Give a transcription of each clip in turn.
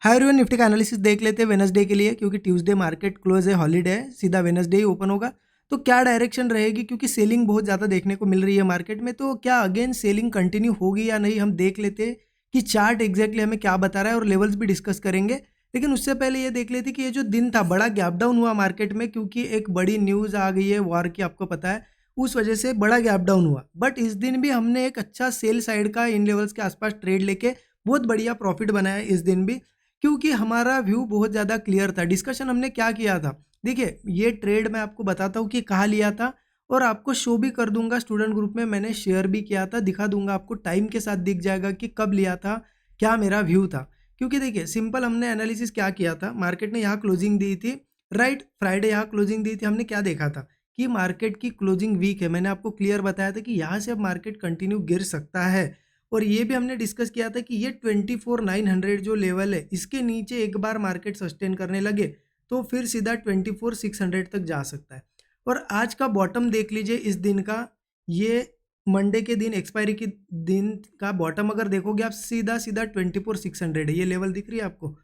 Hi everyone, Nifty का analysis देख लेते हैं वेनसडे के लिए, क्योंकि ट्यूसडे मार्केट क्लोज है, हॉलीडे है, सीधा वेनसडे ही ओपन होगा। तो क्या डायरेक्शन रहेगी, क्योंकि सेलिंग बहुत ज़्यादा देखने को मिल रही है मार्केट में। तो क्या अगेन सेलिंग कंटिन्यू होगी या नहीं, हम देख लेते हैं कि चार्ट एग्जैक्टली हमें क्या बता रहा है, और लेवल्स भी डिस्कस करेंगे। लेकिन उससे पहले ये देख लेते कि ये जो दिन था बड़ा गैप डाउन हुआ मार्केट में, क्योंकि एक बड़ी न्यूज़ आ गई है वॉर की, आपको पता है, उस वजह से बड़ा गैप डाउन हुआ। बट इस दिन भी हमने एक अच्छा सेल साइड का इन लेवल्स के आसपास ट्रेड लेके बहुत बढ़िया प्रॉफिट बनाया इस दिन भी, क्योंकि हमारा व्यू बहुत ज़्यादा क्लियर था। डिस्कशन हमने क्या किया था, देखिए ये ट्रेड मैं आपको बताता हूँ कि कहाँ लिया था, और आपको शो भी कर दूंगा। स्टूडेंट ग्रुप में मैंने शेयर भी किया था, दिखा दूंगा आपको, टाइम के साथ दिख जाएगा कि कब लिया था, क्या मेरा व्यू था। क्योंकि देखिए सिंपल हमने एनालिसिस क्या किया था, मार्केट ने यहाँ क्लोजिंग दी थी, राइट, फ्राइडे यहाँ क्लोजिंग दी थी। हमने क्या देखा था कि मार्केट की क्लोजिंग वीक है, मैंने आपको क्लियर बताया था कि यहाँ से अब मार्केट कंटिन्यू गिर सकता है। और ये भी हमने डिस्कस किया था कि ये 24,900 जो लेवल है, इसके नीचे एक बार मार्केट सस्टेन करने लगे तो फिर सीधा 24,600 तक जा सकता है। और आज का बॉटम देख लीजिए इस दिन का, ये मंडे के दिन, एक्सपायरी के दिन का बॉटम अगर देखोगे आप, सीधा सीधा 24,600 है, ये लेवल दिख रही है आपको,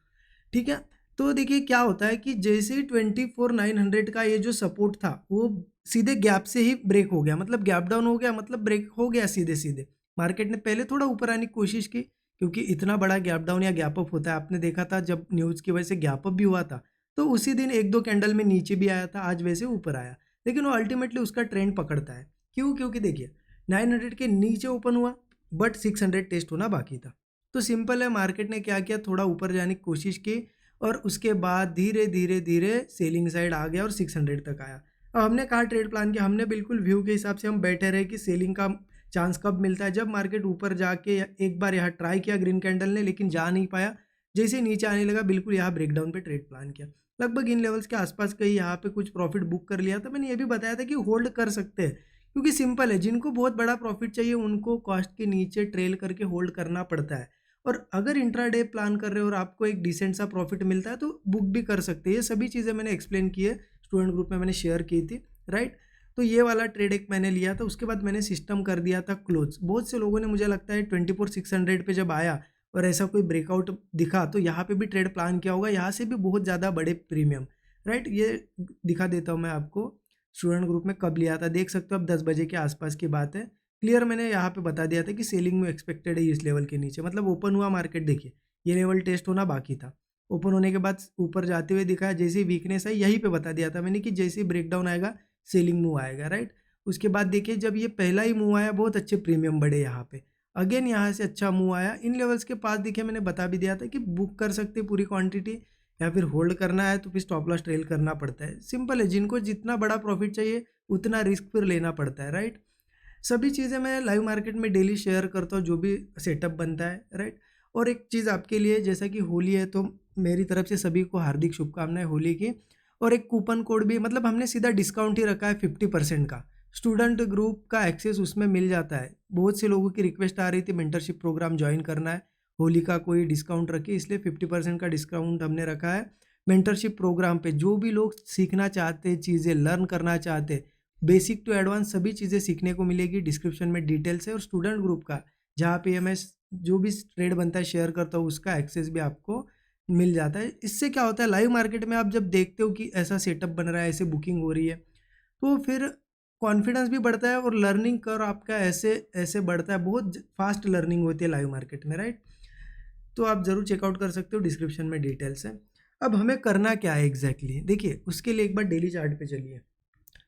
ठीक है। तो देखिए क्या होता है कि जैसे ही 24,900 का ये जो सपोर्ट था वो सीधे गैप से ही ब्रेक हो गया, मतलब गैप डाउन हो गया, मतलब ब्रेक हो गया सीधे सीधे। मार्केट ने पहले थोड़ा ऊपर आने की कोशिश की, क्योंकि इतना बड़ा गैप डाउन या गैप अप होता है, आपने देखा था जब न्यूज़ की वजह से गैप अप भी हुआ था, तो उसी दिन एक दो कैंडल में नीचे भी आया था, आज वैसे ऊपर आया। लेकिन वो अल्टीमेटली उसका ट्रेंड पकड़ता है। क्यों? क्योंकि देखिए 900 के नीचे ओपन हुआ, बट 600 टेस्ट होना बाकी था। तो सिंपल है, मार्केट ने क्या किया, थोड़ा ऊपर जाने की कोशिश की, और उसके बाद धीरे धीरे धीरे सेलिंग साइड आ गया और 600 तक आया। अब हमने कहा ट्रेड प्लान किया, हमने बिल्कुल व्यू के हिसाब से हम बैठे रहे कि सेलिंग का चांस कब मिलता है, जब मार्केट ऊपर जाके एक बार यहाँ ट्राई किया ग्रीन कैंडल ने, लेकिन जा नहीं पाया। जैसे नीचे आने लगा, बिल्कुल यहाँ ब्रेकडाउन पे ट्रेड प्लान किया, लगभग इन लेवल्स के आसपास कहीं यहाँ पे कुछ प्रॉफिट बुक कर लिया था। मैंने ये भी बताया था कि होल्ड कर सकते हैं, क्योंकि सिंपल है, जिनको बहुत बड़ा प्रॉफिट चाहिए उनको कॉस्ट के नीचे ट्रेल करके होल्ड करना पड़ता है। और अगर इंट्राडे प्लान कर रहे हो और आपको एक डिसेंट सा प्रॉफिट मिलता है तो बुक भी कर सकते हैं। ये सभी चीज़ें मैंने एक्सप्लेन की है, स्टूडेंट ग्रुप में मैंने शेयर की थी, राइट। तो ये वाला ट्रेड एक मैंने लिया था, उसके बाद मैंने सिस्टम कर दिया था क्लोज। बहुत से लोगों ने, मुझे लगता है 24,600 पे जब आया और ऐसा कोई ब्रेकआउट दिखा तो यहाँ पे भी ट्रेड प्लान किया होगा, यहाँ से भी बहुत ज़्यादा बड़े प्रीमियम, राइट। ये दिखा देता हूँ मैं आपको, स्टूडेंट ग्रुप में कब लिया था देख सकते हो, अब 10 बजे के आसपास की बात है। क्लियर मैंने यहाँ पे बता दिया था कि सेलिंग में एक्सपेक्टेड है इस लेवल के नीचे, मतलब ओपन हुआ मार्केट, देखिए ये लेवल टेस्ट होना बाकी था, ओपन होने के बाद ऊपर जाते हुए दिखा, जैसे वीकनेस है यहीं पे बता दिया था मैंने कि जैसे ब्रेकडाउन आएगा सेलिंग मूव आएगा, राइट। उसके बाद देखिए जब ये पहला ही मूव आया, बहुत अच्छे प्रीमियम बढ़े यहाँ पे, अगेन यहाँ से अच्छा मूव आया, इन लेवल्स के पास देखिए मैंने बता भी दिया था कि बुक कर सकते पूरी क्वांटिटी, या फिर होल्ड करना है तो फिर स्टॉप लॉस ट्रेल करना पड़ता है। सिंपल है, जिनको जितना बड़ा प्रॉफिट चाहिए उतना रिस्क फिर लेना पड़ता है, राइट। सभी चीज़ें मैं लाइव मार्केट में डेली शेयर करता हूँ, जो भी सेटअप बनता है, राइट। और एक चीज़ आपके लिए, जैसा कि होली है तो मेरी तरफ से सभी को हार्दिक शुभकामनाएं होली की। और एक कूपन कोड भी, मतलब हमने सीधा डिस्काउंट ही रखा है 50% का, स्टूडेंट ग्रुप का एक्सेस उसमें मिल जाता है। बहुत से लोगों की रिक्वेस्ट आ रही थी मेंटरशिप प्रोग्राम ज्वाइन करना है, होली का कोई डिस्काउंट रखे, इसलिए 50% का डिस्काउंट हमने रखा है मेंटरशिप प्रोग्राम पे। जो भी लोग सीखना चाहते हैं, चीज़ें लर्न करना चाहते हैं, बेसिक टू एडवांस सभी चीज़ें सीखने को मिलेगी, डिस्क्रिप्शन में डिटेल्स है। और स्टूडेंट ग्रुप का, जहाँ पे मैं जो भी ट्रेड बनता है शेयर करता हूँ, उसका एक्सेस भी आपको मिल जाता है। इससे क्या होता है, लाइव मार्केट में आप जब देखते हो कि ऐसा सेटअप बन रहा है, ऐसे बुकिंग हो रही है, तो फिर कॉन्फिडेंस भी बढ़ता है और लर्निंग कर आपका ऐसे ऐसे बढ़ता है, बहुत फास्ट लर्निंग होती है लाइव मार्केट में, राइट। तो आप ज़रूर चेकआउट कर सकते हो, डिस्क्रिप्शन में डिटेल्स है। अब हमें करना क्या है एग्जैक्टली, देखिए उसके लिए एक बार डेली चार्ट पे चलिए।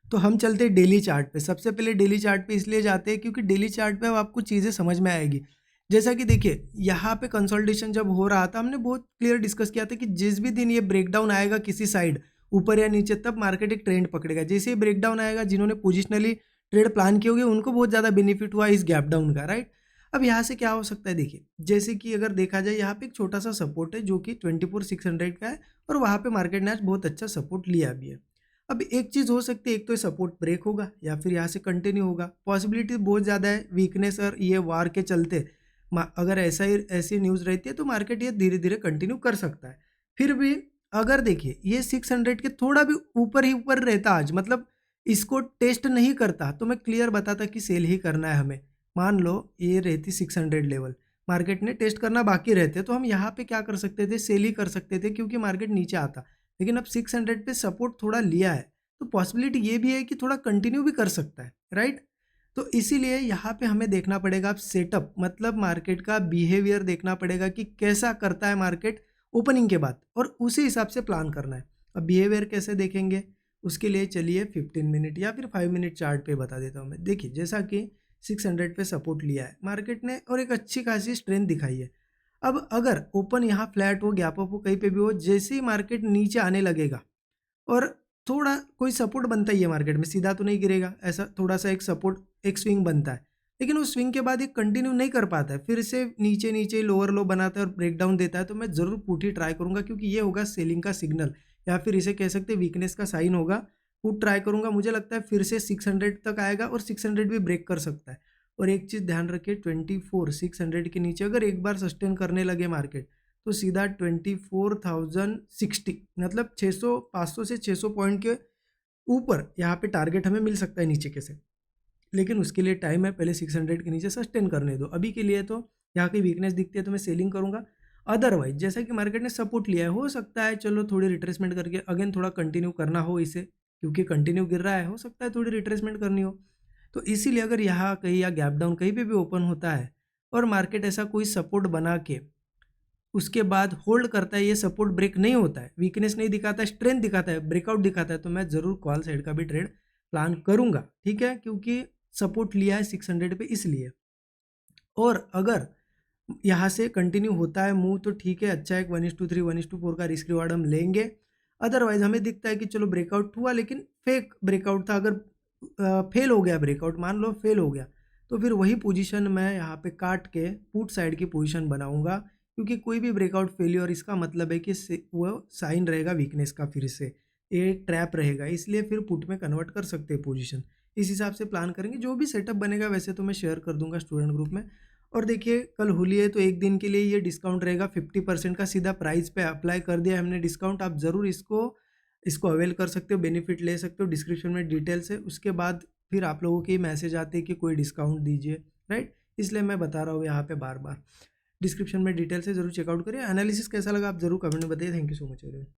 तो हम चलते हैं डेली चार्ट पे। सबसे पहले डेली चार्ट पे इसलिए जाते हैं क्योंकि डेली चार्ट पे अब आपको चीज़ें समझ में आएगी। जैसा कि देखिए यहाँ पे कंसोलिडेशन जब हो रहा था, हमने बहुत क्लियर डिस्कस किया था कि जिस भी दिन ये ब्रेकडाउन आएगा किसी साइड, ऊपर या नीचे, तब मार्केट एक ट्रेंड पकड़ेगा। जैसे ही ब्रेकडाउन आएगा, जिन्होंने पोजिशनली ट्रेड प्लान किए होंगे उनको बहुत ज़्यादा बेनिफिट हुआ इस गैप डाउन का, राइट। अब यहाँ से क्या हो सकता है, देखिए जैसे कि अगर देखा जाए, यहाँ पे एक छोटा सा सपोर्ट है जो कि 24,600 का है, और वहाँ पे मार्केट ने आज बहुत अच्छा सपोर्ट लिया भी है। अब एक चीज़ हो सकती है, एक तो ये सपोर्ट ब्रेक होगा या फिर यहाँ से कंटिन्यू होगा, पॉसिबिलिटी बहुत ज़्यादा है वीकनेस और ये वार के चलते। अगर ऐसा ही ऐसी न्यूज़ रहती है तो मार्केट ये धीरे धीरे कंटिन्यू कर सकता है। फिर भी अगर देखिए ये 600 के थोड़ा भी ऊपर ही ऊपर रहता आज, मतलब इसको टेस्ट नहीं करता, तो मैं क्लियर बताता कि सेल ही करना है हमें। मान लो ये रहती 600 लेवल, मार्केट ने टेस्ट करना बाकी रहते तो हम यहाँ पे क्या कर सकते थे, सेल ही कर सकते थे क्योंकि मार्केट नीचे आता। लेकिन अब 600 पे सपोर्ट थोड़ा लिया है तो पॉसिबिलिटी ये भी है कि थोड़ा कंटिन्यू भी कर सकता है, राइट। तो इसीलिए यहाँ पे हमें देखना पड़ेगा अब सेटअप, मतलब मार्केट का बिहेवियर देखना पड़ेगा कि कैसा करता है मार्केट ओपनिंग के बाद, और उसी हिसाब से प्लान करना है। अब बिहेवियर कैसे देखेंगे उसके लिए चलिए 15 मिनट या फिर 5 मिनट चार्ट पे बता देता हूँ मैं। देखिए जैसा कि 600 पे सपोर्ट लिया है मार्केट ने और एक अच्छी खासी स्ट्रेंथ दिखाई है। अब अगर ओपन यहाँ फ्लैट हो, गैप अप हो, कहीं पे भी हो, जैसे ही मार्केट नीचे आने लगेगा और थोड़ा कोई सपोर्ट बनता ही है मार्केट में, सीधा तो नहीं गिरेगा, ऐसा थोड़ा सा एक सपोर्ट, एक स्विंग बनता है, लेकिन उस स्विंग के बाद एक कंटिन्यू नहीं कर पाता है, फिर से नीचे नीचे लोअर लो बनाता है और ब्रेकडाउन देता है, तो मैं ज़रूर पुट ही ट्राई करूंगा क्योंकि ये होगा सेलिंग का सिग्नल या फिर इसे कह सकते हैं वीकनेस का साइन होगा। पुट ट्राई करूंगा, मुझे लगता है फिर से 600 तक आएगा और 600 भी ब्रेक कर सकता है। और एक चीज़ ध्यान रखिए, 24,600 के नीचे अगर एक बार सस्टेन करने लगे मार्केट तो सीधा 24,060 मतलब 600 500 से 600 पॉइंट के ऊपर यहाँ पे टारगेट हमें मिल सकता है नीचे के से। लेकिन उसके लिए टाइम है, पहले 600 के नीचे सस्टेन करने दो। अभी के लिए तो यहाँ की वीकनेस दिखती है तो मैं सेलिंग करूँगा। अदरवाइज जैसा कि मार्केट ने सपोर्ट लिया है, हो सकता है चलो थोड़ी रिट्रेसमेंट करके अगेन थोड़ा कंटिन्यू करना हो इसे, क्योंकि कंटिन्यू गिर रहा है, हो सकता है थोड़ी रिट्रेसमेंट करनी हो। तो इसीलिए अगर यहाँ कहीं या गैप डाउन कहीं पे भी ओपन होता है और मार्केट ऐसा कोई सपोर्ट बना के उसके बाद होल्ड करता है, ये सपोर्ट ब्रेक नहीं होता है, वीकनेस नहीं दिखाता है, स्ट्रेंथ दिखाता है, ब्रेकआउट दिखाता है, तो मैं ज़रूर कॉल साइड का भी ट्रेड प्लान करूंगा, ठीक है, क्योंकि सपोर्ट लिया है 600 पे इसलिए। और अगर यहाँ से कंटिन्यू होता है मूव तो ठीक है, अच्छा है, 1:3 1:4 का रिस्क रिवार्ड हम लेंगे। अदरवाइज हमें दिखता है कि चलो ब्रेकआउट हुआ लेकिन फेक ब्रेकआउट था, अगर फेल हो गया ब्रेकआउट, मान लो फेल हो गया, तो फिर वही पोजीशन मैं यहाँ पे काट के पुट साइड की पोजीशन बनाऊंगा, क्योंकि कोई भी ब्रेकआउट फेलियर इसका मतलब है कि वो साइन रहेगा वीकनेस का, फिर से एक ट्रैप रहेगा, इसलिए फिर पुट में कन्वर्ट कर सकते हैं पोजीशन। इस हिसाब से प्लान करेंगे, जो भी सेटअप बनेगा वैसे तो मैं शेयर कर दूंगा स्टूडेंट ग्रुप में। और देखिए कल होली है तो एक दिन के लिए ये डिस्काउंट रहेगा 50% का, सीधा प्राइस पे अप्लाई कर दिया हमने डिस्काउंट। आप ज़रूर इसको इसको अवेल कर सकते हो, बेनिफिट ले सकते हो, डिस्क्रिप्शन में डिटेल्स है। उसके बाद फिर आप लोगों के मैसेज आते हैं कि कोई डिस्काउंट दीजिए, राइट, इसलिए मैं बता रहा हूँ यहाँ पे बार बार। डिस्क्रिप्शन में डिटेल्स है, जरूर चेकआउट करिए। एनालिसिस कैसा लगा आप जरूर कमेंट में बताइए। Thank you so much everyone.